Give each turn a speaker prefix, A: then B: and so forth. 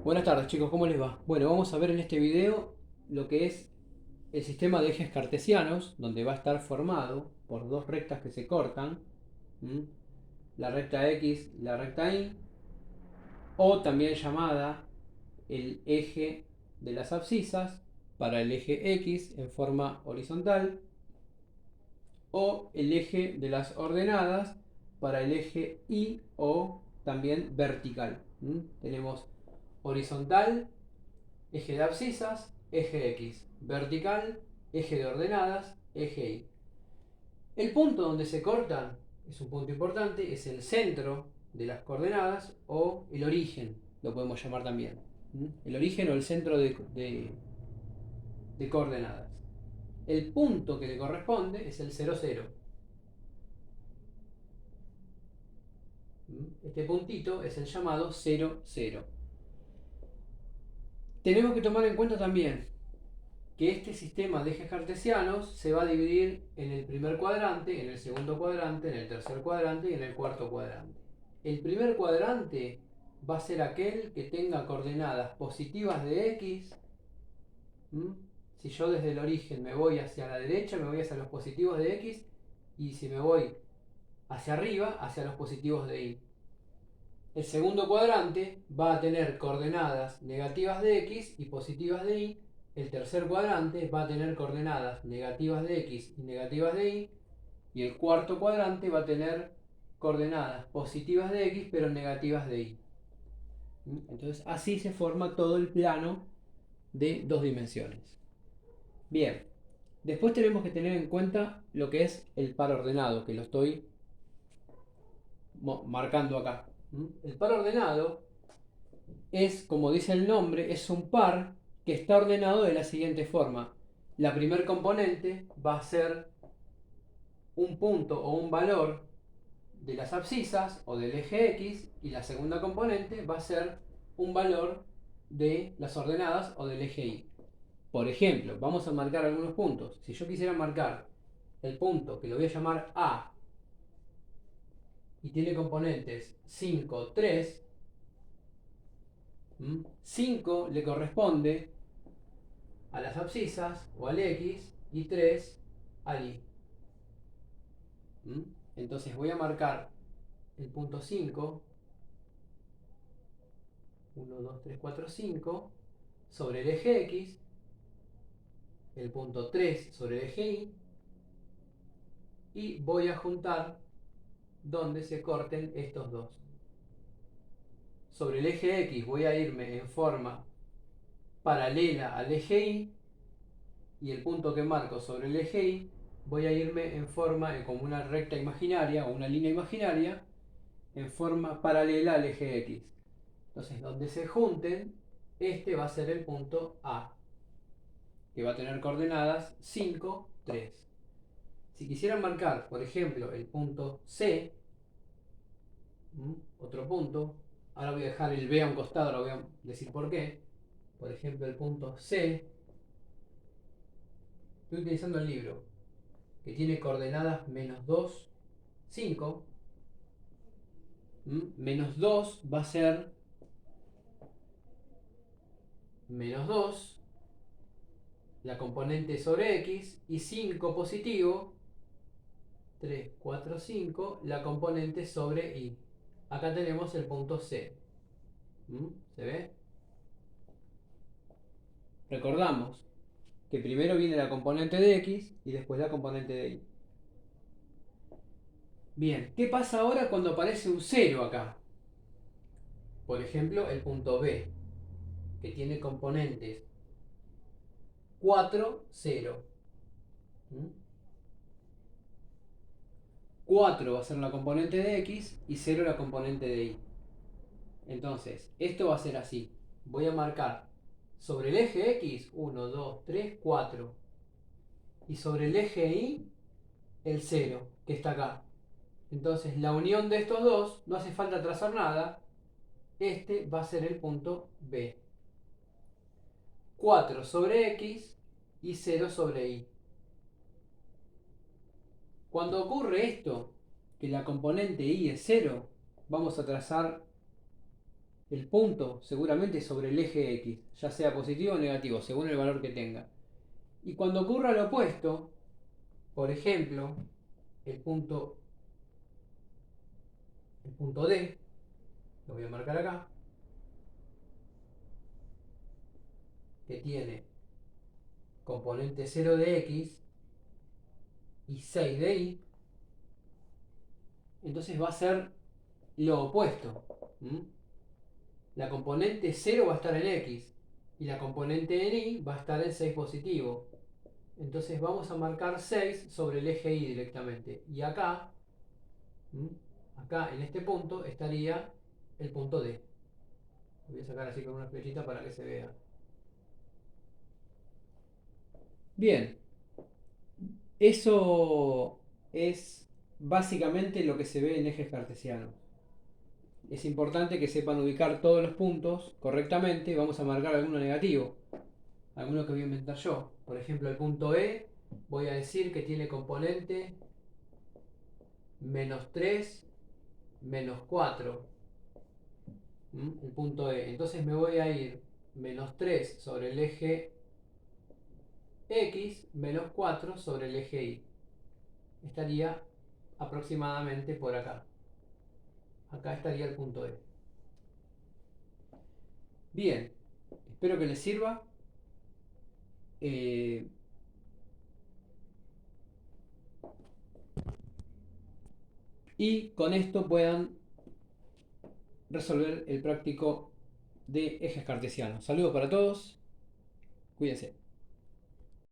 A: Buenas tardes chicos, ¿cómo les va? Bueno, vamos a ver en este video lo que es el sistema de ejes cartesianos, donde va a estar formado por dos rectas que se cortan, ¿m? La recta X y la recta Y, o también llamada el eje de las abscisas para el eje X en forma horizontal, o el eje de las ordenadas para el eje Y o también vertical. Tenemos horizontal, eje de abscisas, eje X, vertical, eje de ordenadas, eje Y. El punto donde se cortan es un punto importante, es el centro de las coordenadas o el origen, lo podemos llamar también. El origen o el centro de coordenadas. El punto que le corresponde es el 0, 0. Este puntito es el llamado 0, 0. Tenemos que tomar en cuenta también que este sistema de ejes cartesianos se va a dividir en el primer cuadrante, en el segundo cuadrante, en el tercer cuadrante y en el cuarto cuadrante. El primer cuadrante va a ser aquel que tenga coordenadas positivas de x. Si yo desde el origen me voy hacia la derecha, me voy hacia los positivos de x, y si me voy hacia arriba, hacia los positivos de y. El segundo cuadrante va a tener coordenadas negativas de x y positivas de y. El tercer cuadrante va a tener coordenadas negativas de x y negativas de y. Y el cuarto cuadrante va a tener coordenadas positivas de x pero negativas de y. Entonces así se forma todo el plano de dos dimensiones. Bien, después tenemos que tener en cuenta lo que es el par ordenado, que lo estoy marcando acá. El par ordenado es, como dice el nombre, es un par que está ordenado de la siguiente forma. La primer componente va a ser un punto o un valor de las abscisas o del eje X, y la segunda componente va a ser un valor de las ordenadas o del eje Y. Por ejemplo, vamos a marcar algunos puntos. Si yo quisiera marcar el punto que lo voy a llamar A y tiene componentes 5, 3, 5 le corresponde a las abscisas o al X y 3 al Y. Entonces voy a marcar el punto 5, 1, 2, 3, 4, 5, sobre el eje X, el punto 3 sobre el eje Y, y voy a juntar donde se corten estos dos. Sobre el eje X voy a irme en forma paralela al eje y el punto que marco sobre el eje Y voy a irme en forma como una recta imaginaria o una línea imaginaria en forma paralela al eje X. Entonces, donde se junten, este va a ser el punto A, que va a tener coordenadas 5, 3. Si quisiera marcar, por ejemplo, el punto C, otro punto, ahora voy a dejar el B a un costado, ahora voy a decir por qué. Por ejemplo, el punto C, estoy utilizando el libro, que tiene coordenadas menos 2, 5. Menos 2 va a ser menos 2, la componente sobre X, y 5 positivo, 3, 4, 5, la componente sobre Y. Acá tenemos el punto C. ¿Se ve? Recordamos que primero viene la componente de X y después la componente de Y. Bien, ¿qué pasa ahora cuando aparece un 0 acá? Por ejemplo, el punto B, que tiene componentes 4, 0. 4 va a ser la componente de X y 0 la componente de Y. Entonces, esto va a ser así. Voy a marcar sobre el eje X 1, 2, 3, 4. Y sobre el eje Y el 0, que está acá. Entonces, la unión de estos dos, no hace falta trazar nada. Este va a ser el punto B. 4 sobre X y 0 sobre Y. Cuando ocurre esto, que la componente Y es 0, vamos a trazar el punto seguramente sobre el eje X, ya sea positivo o negativo, según el valor que tenga. Y cuando ocurra lo opuesto, por ejemplo, el punto D, lo voy a marcar acá, que tiene componente 0 de X y 6 de Y, entonces va a ser lo opuesto. La componente 0 va a estar en X y la componente en Y va a estar en 6 positivo. Entonces vamos a marcar 6 sobre el eje Y directamente. Y acá, acá en este punto estaría el punto D. Lo voy a sacar así con una flechita para que se vea. Bien, eso es básicamente lo que se ve en ejes cartesianos. Es importante que sepan ubicar todos los puntos correctamente. Vamos a marcar alguno negativo, alguno que voy a inventar yo. Por ejemplo, el punto E, voy a decir que tiene componente -3, -4. El punto E. Entonces me voy a ir -3 sobre el eje X, -4 sobre el eje Y. Estaría aproximadamente por acá. Acá estaría el punto E. Bien, espero que les sirva. Eh, y con esto puedan resolver el práctico de ejes cartesianos. Saludos para todos, cuídense.